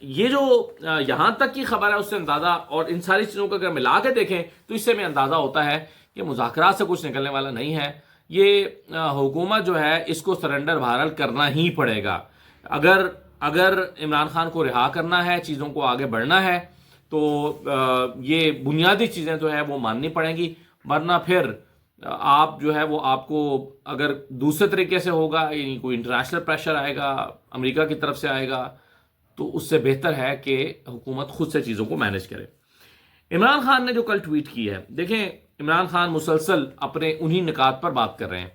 یہ جو یہاں تک کی خبر ہے اس سے اندازہ، اور ان ساری چیزوں کو اگر ملا کے دیکھیں تو اس سے میں اندازہ ہوتا ہے کہ مذاکرات سے کچھ نکلنے والا نہیں ہے. یہ حکومت جو ہے اس کو سرنڈر بہرحال کرنا ہی پڑے گا. اگر عمران خان کو رہا کرنا ہے، چیزوں کو آگے بڑھنا ہے، تو یہ بنیادی چیزیں جو ہے وہ ماننی پڑیں گی. ورنہ پھر آپ جو ہے وہ آپ کو اگر دوسرے طریقے سے ہوگا، یعنی کوئی انٹرنیشنل پریشر آئے گا، امریکہ کی طرف سے آئے گا، تو اس سے بہتر ہے کہ حکومت خود سے چیزوں کو مینج کرے. عمران خان نے جو کل ٹویٹ کی ہے، دیکھیں عمران خان مسلسل اپنے انہی نکات پر بات کر رہے ہیں.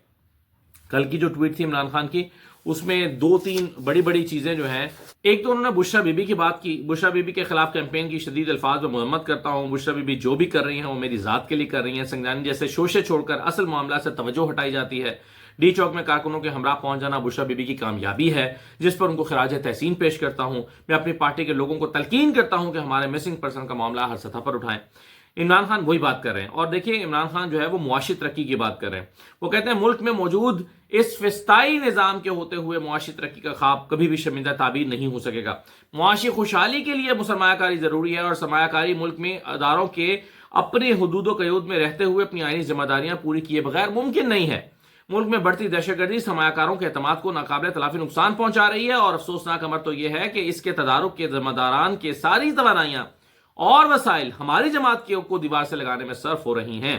کل کی جو ٹویٹ تھی عمران خان کی، اس میں 2-3 بڑی بڑی چیزیں جو ہیں. ایک تو انہوں نے بشرا بی بی کی بات کی. بشرا بی بی کے خلاف کیمپین کی شدید الفاظ میں مذمت کرتا ہوں. بشرا بی بی جو بھی کر رہی ہیں وہ میری ذات کے لیے کر رہی ہیں. سنگنانی جیسے شوشے چھوڑ کر اصل معاملہ سے توجہ ہٹائی جاتی ہے. ڈی چوک میں کارکنوں کے ہمراہ پہنچ جانا بشرا بی بی کی کامیابی ہے، جس پر ان کو خراج تحسین پیش کرتا ہوں. میں اپنی پارٹی کے لوگوں کو تلقین کرتا ہوں کہ ہمارے مسنگ پرسن کا معاملہ ہر سطح پر اٹھائیں. عمران خان وہی بات کر رہے ہیں. اور دیکھیں عمران خان جو ہے وہ معاشی ترقی کی بات کر رہے ہیں. وہ کہتے ہیں ملک میں موجود اس فسطائی نظام کے ہوتے ہوئے معاشی ترقی کا خواب کبھی بھی شرمندہ تعبیر نہیں ہو سکے گا. معاشی خوشحالی کے لیے سرمایہ کاری ضروری ہے، اور سرمایہ کاری ملک میں اداروں کے اپنے حدود و قیود میں رہتے ہوئے اپنی آئینی ذمہ داریاں پوری کیے بغیر ممکن نہیں ہے. ملک میں بڑھتی دہشت گردی سرمایہ کاروں کے اعتماد کو ناقابل تلافی نقصان پہنچا رہی ہے، اور افسوسناک امر تو یہ ہے کہ اس کے تدارک کے ذمہ داران کے ساری توانائیاں اور وسائل ہماری جماعت کو دیوار سے لگانے میں صرف ہو رہی ہیں.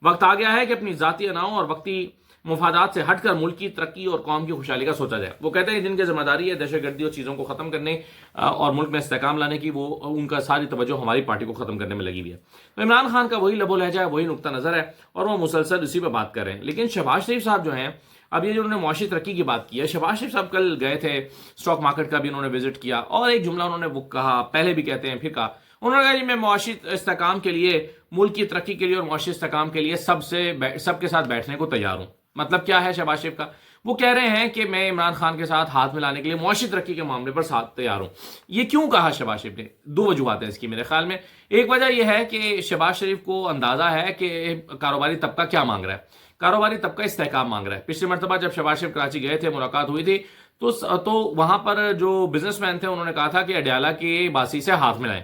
وقت آ گیا ہے کہ اپنی ذاتی اناؤں اور وقتی مفادات سے ہٹ کر ملک کی ترقی اور قوم کی خوشحالی کا سوچا جائے. وہ کہتے ہیں جن کی ذمہ داری ہے دہشت گردی اور چیزوں کو ختم کرنے اور ملک میں استحکام لانے کی، وہ ان کا ساری توجہ ہماری پارٹی کو ختم کرنے میں لگی ہوئی ہے. تو عمران خان کا وہی لب و لہجہ ہے، وہی نقطہ نظر ہے، اور وہ مسلسل اسی پہ بات کر رہے ہیں. لیکن شہباز شریف صاحب جو ہیں، اب یہ جو انہوں نے معاشی ترقی کی بات کی ہے، شہباز شریف صاحب کل گئے تھے اسٹاک مارکیٹ کا بھی انہوں نے وزٹ کیا، اور ایک جملہ انہوں نے وہ کہا، پہلے بھی کہتے ہیں پھر کہا. انہوں نے کہا جی میں معاشی استحکام کے لیے، ملک کی ترقی کے لیے اور معاشی استحکام کے لیے سب کے ساتھ بیٹھنے کو تیار ہوں. مطلب کیا ہے شہباز شریف کا؟ وہ کہہ رہے ہیں کہ میں عمران خان کے ساتھ ہاتھ ملانے کے لیے معاشی ترقی کے معاملے پر ساتھ تیار ہوں. یہ کیوں کہا شہباز شریف نے؟ 2 وجوہات ہیں اس کی میرے خیال میں. ایک وجہ یہ ہے کہ شہباز شریف کو اندازہ ہے کہ کاروباری طبقہ کیا مانگ رہا ہے. کاروباری طبقہ استحکام مانگ رہا ہے. پچھلی مرتبہ جب شہباز شریف کراچی گئے تھے، ملاقات ہوئی تھی، تو وہاں پر جو بزنس مین تھے انہوں نے کہا تھا کہ اڈیالہ کے باسی سے ہاتھ ملائیں،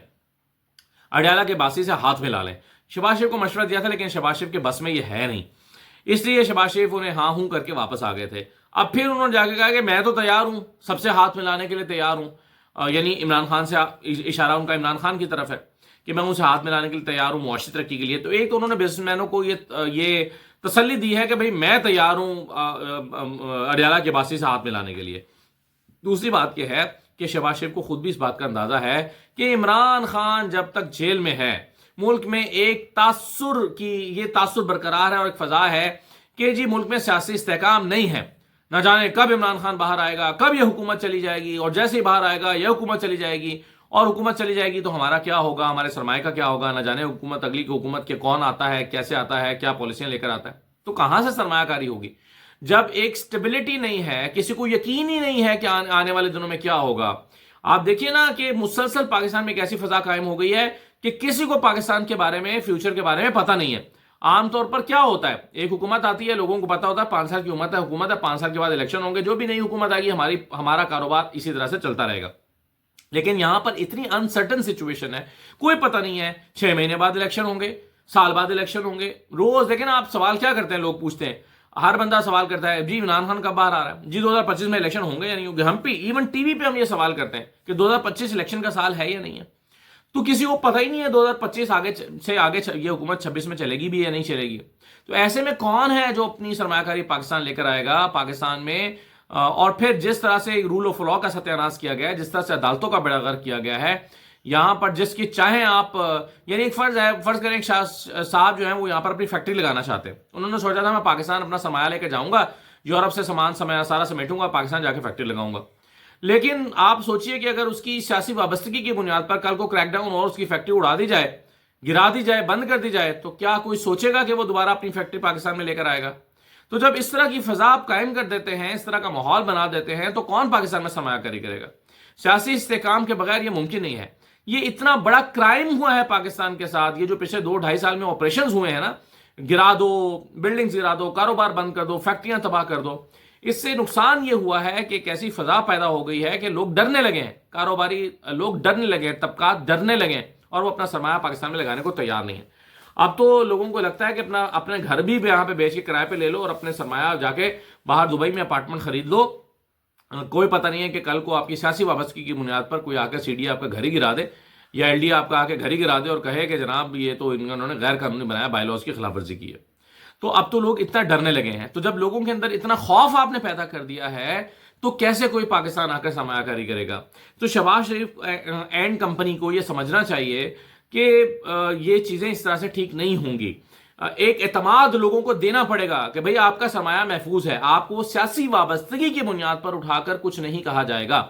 اڈیالہ کے باسی سے ہاتھ ملا لیں. شہباز شریف کو مشورہ دیا تھا، لیکن شہباز شریف کے بس میں یہ ہے نہیں. اس لیے شہباز شریف انہیں ہاں ہوں کر کے واپس آ گئے تھے. اب پھر انہوں نے جا کے کہا کہ میں تو تیار ہوں، سب سے ہاتھ ملانے کے لیے تیار ہوں. یعنی عمران خان سے اشارہ ان کا عمران خان کی طرف ہے کہ میں ان سے ہاتھ ملانے کے لیے تیار ہوں معاشی ترقی کے لیے. تو ایک تو انہوں نے بزنس مینوں کو یہ تسلی دی ہے کہ بھئی میں تیار ہوں اڈیالہ کے باسی سے ہاتھ ملانے کے لیے. دوسری بات یہ ہے کہ شہباز شریف کو خود بھی اس بات کا اندازہ ہے کہ عمران خان جب تک جیل میں ہے، ملک میں ایک تاثر برقرار ہے اور ایک فضا ہے کہ جی ملک میں سیاسی استحکام نہیں ہے. نہ جانے کب عمران خان باہر آئے گا، کب یہ حکومت چلی جائے گی، اور جیسے ہی باہر آئے گا یہ حکومت چلی جائے گی، اور حکومت چلی جائے گی تو ہمارا کیا ہوگا، ہمارے سرمایہ کا کیا ہوگا. نہ جانے حکومت اگلی کی حکومت کے کون آتا ہے، کیسے آتا ہے، کیا پالیسیاں لے کر آتا ہے. تو کہاں سے سرمایہ کاری ہوگی جب ایک سٹیبلٹی نہیں ہے، کسی کو یقین ہی نہیں ہے کہ آنے والے دنوں میں کیا ہوگا. آپ دیکھیے نا کہ مسلسل پاکستان میں ایک ایسی فضا قائم ہو گئی ہے کہ کسی کو پاکستان کے بارے میں، فیوچر کے بارے میں پتہ نہیں ہے. عام طور پر کیا ہوتا ہے، ایک حکومت آتی ہے، لوگوں کو پتا ہوتا ہے 5 سال کی حکومت ہے، 5 سال کے بعد الیکشن ہوں گے، جو بھی نئی حکومت آئے گی ہمارا کاروبار اسی طرح سے چلتا رہے گا. لیکن یہاں پر اتنی انسرٹن سچویشن ہے، کوئی پتہ نہیں ہے 6 مہینے بعد الیکشن ہوں گے، سال بعد الیکشن ہوں گے. روز دیکھیں نا آپ سوال کیا کرتے ہیں، لوگ پوچھتے ہیں، ہر بندہ سوال کرتا ہے جی عمران خان کب باہر آ رہا ہے، جی 2025 میں الیکشن ہوں گے یا نہیں ہوں گے. ہم پہ ایون ٹی وی پہ ہم یہ سوال کرتے ہیں کہ 2025 الیکشن کا سال ہے یا نہیں ہے. تو کسی کو پتہ ہی نہیں ہے 2025 آگے یہ حکومت 26 میں چلے گی بھی یا نہیں چلے گی. تو ایسے میں کون ہے جو اپنی سرمایہ کاری پاکستان لے کر آئے گا پاکستان میں؟ اور پھر جس طرح سے رول آف لا کا ستیہ ناش کیا گیا ہے، جس طرح سے عدالتوں کا بیڑا غرق کیا گیا ہے، یہاں پر جس کی چاہیں آپ، یعنی ایک فرض کریں ایک صاحب جو ہیں وہ یہاں پر اپنی فیکٹری لگانا چاہتے ہیں. انہوں نے سوچا تھا میں پاکستان اپنا سرمایہ لے کے جاؤں گا، یورپ سے سامان سارا سمیٹوں گا، پاکستان جا کے فیکٹری لگاؤں گا. لیکن آپ سوچئے کہ اگر اس کی سیاسی وابستگی کی بنیاد پر کل کو کریک ڈاؤن اور اس کی فیکٹری اڑا دی جائے، گرا دی جائے، بند کر دی جائے، تو کیا کوئی سوچے گا کہ وہ دوبارہ اپنی فیکٹری پاکستان میں لے کر آئے گا؟ تو جب اس طرح کی فضا آپ قائم کر دیتے ہیں، اس طرح کا ماحول بنا دیتے ہیں، تو کون پاکستان میں سرمایہ کاری کرے گا؟ سیاسی استحکام کے بغیر یہ ممکن نہیں ہے. یہ اتنا بڑا کرائم ہوا ہے پاکستان کے ساتھ، یہ جو پچھلے 2-2.5 سال میں آپریشنز ہوئے ہیں نا، گرا دو، بلڈنگز گرا دو، کاروبار بند کر دو، فیکٹریاں تباہ کر دو، اس سے نقصان یہ ہوا ہے کہ ایک ایسی فضا پیدا ہو گئی ہے کہ لوگ ڈرنے لگے ہیں، کاروباری لوگ ڈرنے لگے ہیں، طبقات ڈرنے لگے ہیں، اور وہ اپنا سرمایہ پاکستان میں لگانے کو تیار نہیں ہے۔ اب تو لوگوں کو لگتا ہے کہ اپنے گھر بھی یہاں پہ بیچ کے کرائے پہ لے لو اور اپنے سرمایہ جا کے باہر دبئی میں اپارٹمنٹ خرید لو، کوئی پتہ نہیں ہے کہ کل کو آپ کی سیاسی وابستگی کی بنیاد پر کوئی آ کے سی ڈی آپ کا گھر ہی گرا دے، یا ایل ڈی آپ کا آ کے گھر ہی گرا دے اور کہے کہ جناب یہ تو انہوں نے غیر قانونی بنایا، بائی لاز کی خلاف ورزی کی ہے۔ تو اب تو لوگ اتنا ڈرنے لگے ہیں، تو جب لوگوں کے اندر اتنا خوف آپ نے پیدا کر دیا ہے تو کیسے کوئی پاکستان آ کر سرمایہ کاری کرے گا؟ تو شہباز شریف اینڈ کمپنی کو یہ سمجھنا چاہیے کہ یہ چیزیں اس طرح سے ٹھیک نہیں ہوں گی۔ ایک اعتماد لوگوں کو دینا پڑے گا کہ بھئی آپ کا سرمایہ محفوظ ہے، آپ کو سیاسی وابستگی کی بنیاد پر اٹھا کر کچھ نہیں کہا جائے گا،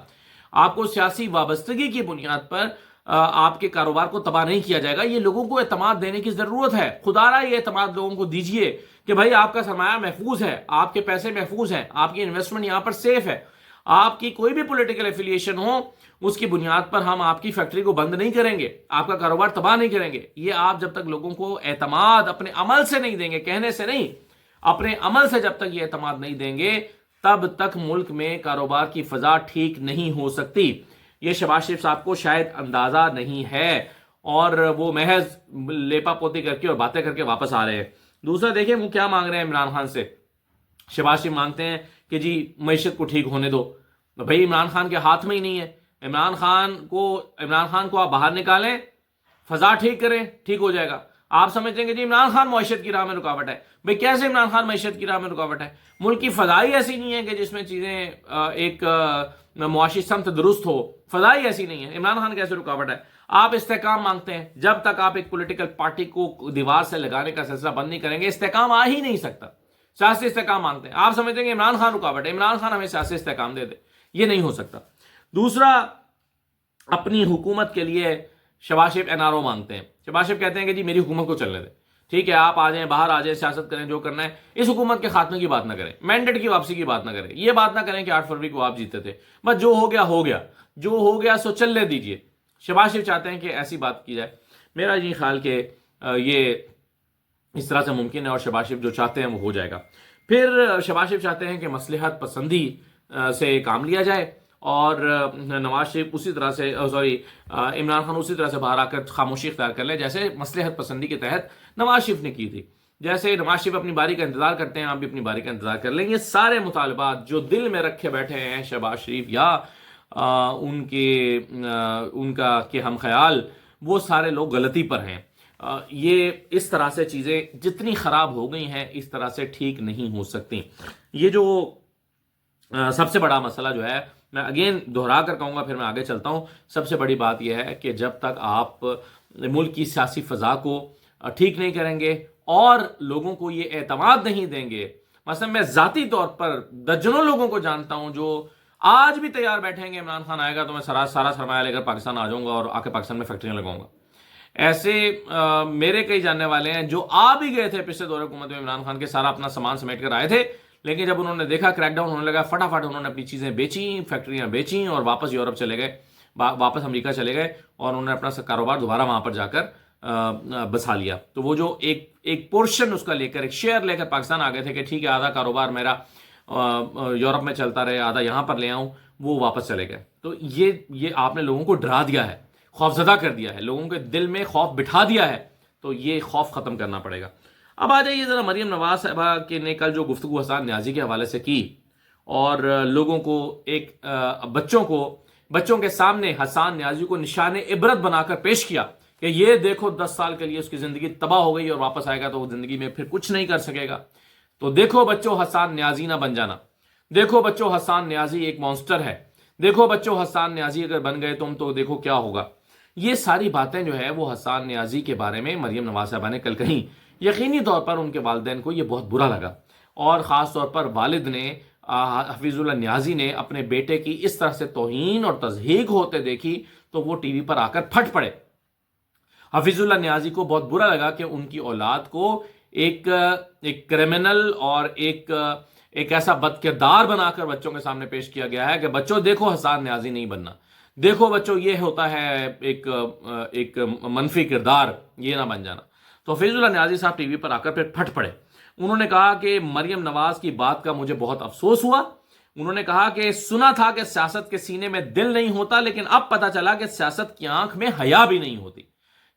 آپ کو سیاسی وابستگی کی بنیاد پر آپ کے کاروبار کو تباہ نہیں کیا جائے گا۔ یہ لوگوں کو اعتماد دینے کی ضرورت ہے، خدا را یہ اعتماد لوگوں کو دیجئے کہ بھائی آپ کا سرمایہ محفوظ ہے، آپ کے پیسے محفوظ ہیں، آپ کی انویسٹمنٹ یہاں پر سیف ہے، آپ کی کوئی بھی پولیٹیکل ایفیلیشن ہو اس کی بنیاد پر ہم آپ کی فیکٹری کو بند نہیں کریں گے، آپ کا کاروبار تباہ نہیں کریں گے۔ یہ آپ جب تک لوگوں کو اعتماد اپنے عمل سے نہیں دیں گے، کہنے سے نہیں، اپنے عمل سے جب تک یہ اعتماد نہیں دیں گے تب تک ملک میں کاروبار کی فضا ٹھیک نہیں ہو سکتی۔ یہ شہباز شریف صاحب کو شاید اندازہ نہیں ہے اور وہ محض لیپا پوتی کر کے اور باتیں کر کے واپس آ رہے ہیں۔ دوسرا دیکھیں وہ کیا مانگ رہے ہیں عمران خان سے۔ شہباز شریف مانگتے ہیں کہ جی معیشت کو ٹھیک ہونے دو، بھائی عمران خان کے ہاتھ میں ہی نہیں ہے۔ عمران خان کو آپ باہر نکالیں، فضا ٹھیک کریں، ٹھیک ہو جائے گا۔ آپ سمجھیں گے جی عمران خان معیشت کی راہ میں رکاوٹ ہے، بھئی کیسے عمران خان معیشت کی راہ میں رکاوٹ ہے؟ ملک کی فضائی ایسی نہیں ہے کہ جس میں چیزیں ایک معاشی سمت درست ہو، فضائی ایسی نہیں ہے، عمران خان کیسے رکاوٹ ہے؟ آپ استحکام مانگتے ہیں، جب تک آپ ایک پولیٹیکل پارٹی کو دیوار سے لگانے کا سلسلہ بند نہیں کریں گے استحکام آ ہی نہیں سکتا۔ سیاسی استحکام مانگتے ہیں، آپ سمجھتے ہیں کہ عمران خان رکاوٹ ہے، عمران خان ہمیں سیاسی استحکام دے دے، یہ نہیں ہو سکتا۔ دوسرا، اپنی حکومت کے لیے شہباز شریف این آر او مانگتے ہیں۔ شہباز شریف کہتے ہیں کہ جی میری حکومت کو چلنے دیں، ٹھیک ہے آپ آ جائیں، باہر آ جائیں، سیاست کریں، جو کرنا ہے، اس حکومت کے خاتمے کی بات نہ کریں، مینڈیٹ کی واپسی کی بات نہ کریں، یہ بات نہ کریں کہ 8 فروری کو آپ جیتے تھے، بس جو ہو گیا ہو گیا، جو ہو گیا سو چلنے دیجئے۔ شہباز شریف چاہتے ہیں کہ ایسی بات کی جائے۔ میرا یہ خیال کہ یہ اس طرح سے ممکن ہے اور شہباز شریف جو چاہتے ہیں وہ ہو جائے گا۔ پھر شہباز شریف چاہتے ہیں کہ مصلحت پسندی سے کام لیا جائے اور نواز شریف اسی طرح سے عمران خان اسی طرح سے باہر آ کر خاموشی اختیار کر لیں جیسے مصلحت پسندی کے تحت نواز شریف نے کی تھی۔ جیسے نواز شریف اپنی باری کا انتظار کرتے ہیں، آپ بھی اپنی باری کا انتظار کر لیں۔ یہ سارے مطالبات جو دل میں رکھے بیٹھے ہیں شہباز شریف یا ان کا کہ ہم خیال، وہ سارے لوگ غلطی پر ہیں۔ یہ اس طرح سے چیزیں جتنی خراب ہو گئی ہیں اس طرح سے ٹھیک نہیں ہو سکتی۔ یہ جو سب سے بڑا مسئلہ جو ہے، میں اگین دہرا کر کہوں گا، پھر میں آگے چلتا ہوں، سب سے بڑی بات یہ ہے کہ جب تک آپ ملک کی سیاسی فضا کو ٹھیک نہیں کریں گے اور لوگوں کو یہ اعتماد نہیں دیں گے، مثلا میں ذاتی طور پر درجنوں لوگوں کو جانتا ہوں جو آج بھی تیار بیٹھیں گے عمران خان آئے گا تو میں سارا سرمایہ لے کر پاکستان آ جاؤں گا اور آ کے پاکستان میں فیکٹریاں لگاؤں گا۔ ایسے میرے کئی جاننے والے ہیں جو آ بھی گئے تھے پچھلے دور حکومت میں عمران خان کے، سارا اپنا سامان سمیٹ کر آئے تھے، لیکن جب انہوں نے دیکھا کریک ڈاؤن ہونے لگا، فٹافٹ انہوں نے اپنی چیزیں بیچیں، فیکٹریاں بیچیں اور واپس یورپ چلے گئے، واپس امریکہ چلے گئے اور انہوں نے اپنا کاروبار دوبارہ وہاں پر جا کر بسا لیا۔ تو وہ جو ایک پورشن اس کا لے کر، ایک شیئر لے کر پاکستان آ گئے تھے کہ ٹھیک ہے آدھا کاروبار میرا یورپ میں چلتا رہے، آدھا یہاں پر لے آؤں، وہ واپس چلے گئے۔ تو یہ آپ نے لوگوں کو ڈرا دیا ہے، خوفزدہ کر دیا ہے، لوگوں کے دل میں خوف بٹھا دیا ہے، تو یہ خوف ختم کرنا پڑے گا۔ اب آ جائیے ذرا مریم نواز صاحبہ کے نے کل جو گفتگو حسان نیازی کے حوالے سے کی اور لوگوں کو بچوں کے سامنے حسان نیازی کو نشان عبرت بنا کر پیش کیا کہ یہ دیکھو 10 سال کے لیے اس کی زندگی تباہ ہو گئی اور واپس آئے گا تو وہ زندگی میں پھر کچھ نہیں کر سکے گا، تو دیکھو بچوں حسان نیازی نہ بن جانا، دیکھو بچوں حسان نیازی ایک مانسٹر ہے، دیکھو بچوں حسان نیازی اگر بن گئے تم تو دیکھو کیا ہوگا۔ یہ ساری باتیں جو ہے وہ حسان نیازی کے بارے میں مریم نواز صاحبہ نے کل کہیں۔ یقینی طور پر ان کے والدین کو یہ بہت برا لگا اور خاص طور پر والد نے، حفیظ اللہ نیازی نے اپنے بیٹے کی اس طرح سے توہین اور تضحیک ہوتے دیکھی تو وہ ٹی وی پر آ کر پھٹ پڑے۔ حفیظ اللہ نیازی کو بہت برا لگا کہ ان کی اولاد کو ایک کرمنل اور ایک ایسا بد کردار بنا کر بچوں کے سامنے پیش کیا گیا ہے کہ بچوں دیکھو حسان نیازی نہیں بننا، دیکھو بچوں یہ ہوتا ہے ایک منفی کردار، یہ نہ بن جانا۔ تو حفیظ اللہ نیازی صاحب ٹی وی پر آ کر پھر پھٹ پڑے، انہوں نے کہا کہ مریم نواز کی بات کا مجھے بہت افسوس ہوا. انہوں نے کہا کہ سنا تھا کہ سیاست کے سینے میں دل نہیں ہوتا، لیکن اب پتا چلا کہ سیاست کی آنکھ میں حیا بھی نہیں ہوتی.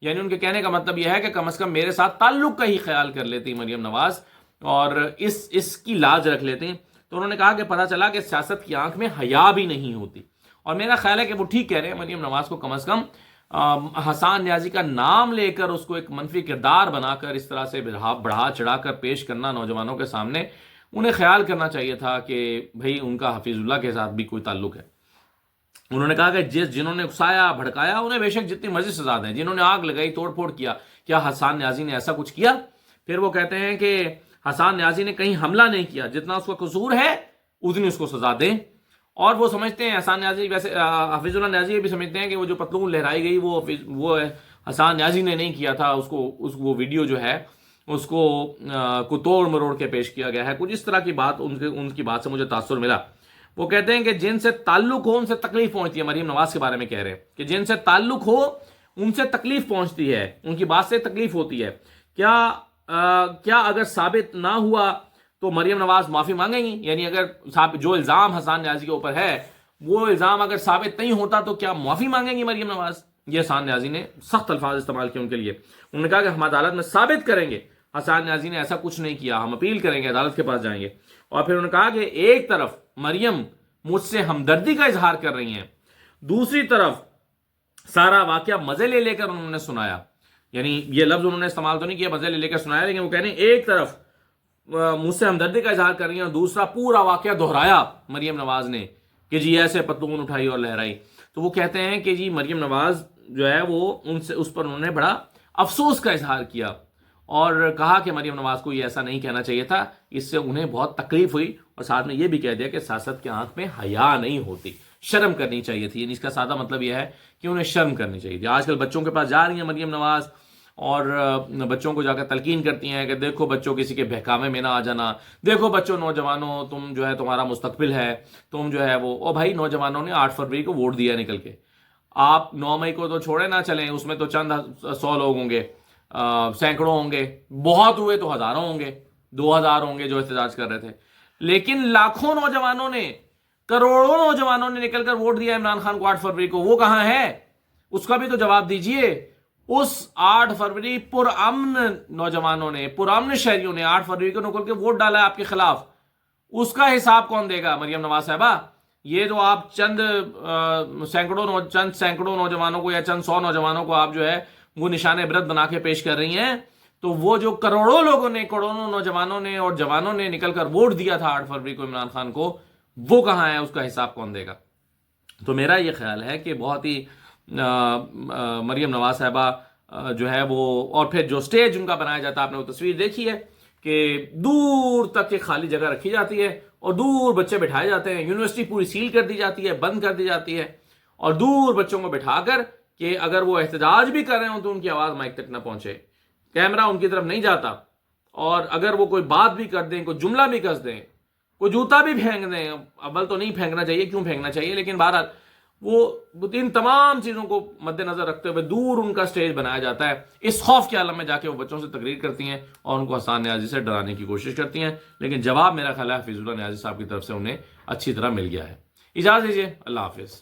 یعنی ان کے کہنے کا مطلب یہ ہے کہ کم از کم میرے ساتھ تعلق کا ہی خیال کر لیتی مریم نواز اور اس کی لاج رکھ لیتی. تو انہوں نے کہا کہ پتا چلا کہ سیاست کی آنکھ میں حیا بھی نہیں ہوتی. اور میرا خیال ہے کہ وہ ٹھیک کہہ رہے ہیں. مریم نواز کو کم از کم حسان نیازی کا نام لے کر اس کو ایک منفی کردار بنا کر اس طرح سے بڑھا چڑھا کر پیش کرنا نوجوانوں کے سامنے، انہیں خیال کرنا چاہیے تھا کہ بھئی ان کا حفیظ اللہ کے ساتھ بھی کوئی تعلق ہے. انہوں نے کہا کہ جنہوں نے اکسایا بھڑکایا انہیں بے شک جتنی مرضی سزا دیں. جنہوں نے آگ لگائی توڑ پھوڑ کیا، کیا حسان نیازی نے ایسا کچھ کیا؟ پھر وہ کہتے ہیں کہ حسان نیازی نے کہیں حملہ نہیں کیا، جتنا اس کا قصور ہے اتنی اس کو سزا دیں. اور وہ سمجھتے ہیں حسان نیازی، ویسے حفیظ اللہ نیازی بھی سمجھتے ہیں کہ وہ جو پتلون لہرائی گئی وہ حسان نیازی نے نہیں کیا تھا. وہ ویڈیو جو ہے اس کو توڑ مروڑ کے پیش کیا گیا ہے. کچھ اس طرح کی بات ان کی بات سے مجھے تاثر ملا. وہ کہتے ہیں کہ جن سے تعلق ہو ان سے تکلیف پہنچتی ہے. مریم نواز کے بارے میں کہہ رہے ہیں کہ جن سے تعلق ہو ان سے تکلیف پہنچتی ہے، ان کی بات سے تکلیف ہوتی ہے. کیا اگر ثابت نہ ہوا تو مریم نواز معافی مانگیں گی؟ یعنی اگر جو الزام حسان نیازی کے اوپر ہے وہ الزام اگر ثابت نہیں ہوتا تو کیا معافی مانگیں گی مریم نواز؟ یہ حسان نیازی نے سخت الفاظ استعمال کیے ان کے لیے. انہوں نے کہا کہ ہم عدالت میں ثابت کریں گے حسان نیازی نے ایسا کچھ نہیں کیا، ہم اپیل کریں گے، عدالت کے پاس جائیں گے. اور پھر انہوں نے کہا کہ ایک طرف مریم مجھ سے ہمدردی کا اظہار کر رہی ہیں، دوسری طرف سارا واقعہ مزے لے کر انہوں نے سنایا. یعنی یہ لفظ انہوں نے استعمال تو نہیں کیا مزے لے کر سنایا، لیکن وہ کہہ رہے ہیں ایک طرف مجھ سے ہمدردی کا اظہار کر رہی ہیں اور دوسرا پورا واقعہ دہرایا مریم نواز نے کہ جی ایسے پتلون اٹھائی اور لہرائی. تو وہ کہتے ہیں کہ جی مریم نواز جو ہے وہ اس پر انہوں نے بڑا افسوس کا اظہار کیا اور کہا کہ مریم نواز کو یہ ایسا نہیں کہنا چاہیے تھا، اس سے انہیں بہت تکلیف ہوئی. اور ساتھ میں یہ بھی کہہ دیا کہ سیاست کی آنکھ میں حیا نہیں ہوتی، شرم کرنی چاہیے تھی. یعنی اس کا سادہ مطلب یہ ہے کہ انہیں شرم کرنی چاہیے تھی. آج کل بچوں کے پاس جا رہی ہیں مریم نواز اور بچوں کو جا کر تلقین کرتی ہیں کہ دیکھو بچوں کسی کے بہکاوے میں نہ آ جانا، دیکھو بچوں نوجوانوں تم جو ہے تمہارا مستقبل ہے، تم جو ہے وہ. او بھائی نوجوانوں نے 8 فروری کو ووٹ دیا نکل کے. آپ 9 مئی کو تو چھوڑے نہ چلیں، اس میں تو چند 100 لوگ ہوں گے، سینکڑوں ہوں گے، بہت ہوئے تو ہزاروں ہوں گے، 2000 ہوں گے جو احتجاج کر رہے تھے. لیکن لاکھوں نوجوانوں نے، کروڑوں نوجوانوں نے نکل کر ووٹ دیا عمران خان کو 8 فروری کو. وہ کہاں ہے؟ اس کا بھی تو جواب دیجئے. اس 8 فروری پرامن نوجوانوں نے، پرامن شہریوں نے 8 فروری کو نکل کے ووٹ ڈالا ہے آپ کے خلاف. اس کا حساب کون دے گا مریم نواز صاحبہ؟ یہ جو آپ چند سینکڑوں نوجوانوں کو یا چند 100 نوجوانوں کو آپ جو ہے وہ نشان عبرت بنا کے پیش کر رہی ہیں، تو وہ جو کروڑوں لوگوں نے، کروڑوں نوجوانوں نے اور جوانوں نے نکل کر ووٹ دیا تھا 8 فروری کو عمران خان کو، وہ کہاں ہے؟ اس کا حساب کون دے گا؟ تو میرا یہ خیال ہے کہ بہت ہی مریم نواز صاحبہ جو ہے وہ، اور پھر جو سٹیج ان کا بنایا جاتا ہے، آپ نے وہ تصویر دیکھی ہے کہ دور تک ایک خالی جگہ رکھی جاتی ہے اور دور بچے بٹھائے جاتے ہیں. یونیورسٹی پوری سیل کر دی جاتی ہے، بند کر دی جاتی ہے، اور دور بچوں کو بٹھا کر کہ اگر وہ احتجاج بھی کر رہے ہوں تو ان کی آواز مائک تک نہ پہنچے، کیمرہ ان کی طرف نہیں جاتا. اور اگر وہ کوئی بات بھی کر دیں، کوئی جملہ بھی کس دیں، کوئی جوتا بھی پھینک دیں، اول تو نہیں پھینکنا چاہیے، کیوں پھینکنا چاہیے، لیکن بہرحال وہ ان تمام چیزوں کو مد نظر رکھتے ہوئے دور ان کا سٹیج بنایا جاتا ہے. اس خوف کے عالم میں جا کے وہ بچوں سے تقریر کرتی ہیں اور ان کو حسان نیازی سے ڈرانے کی کوشش کرتی ہیں. لیکن جواب میرا خیال ہے حفیظ اللہ نیازی صاحب کی طرف سے انہیں اچھی طرح مل گیا ہے. اجازت دیجیے، اللہ حافظ.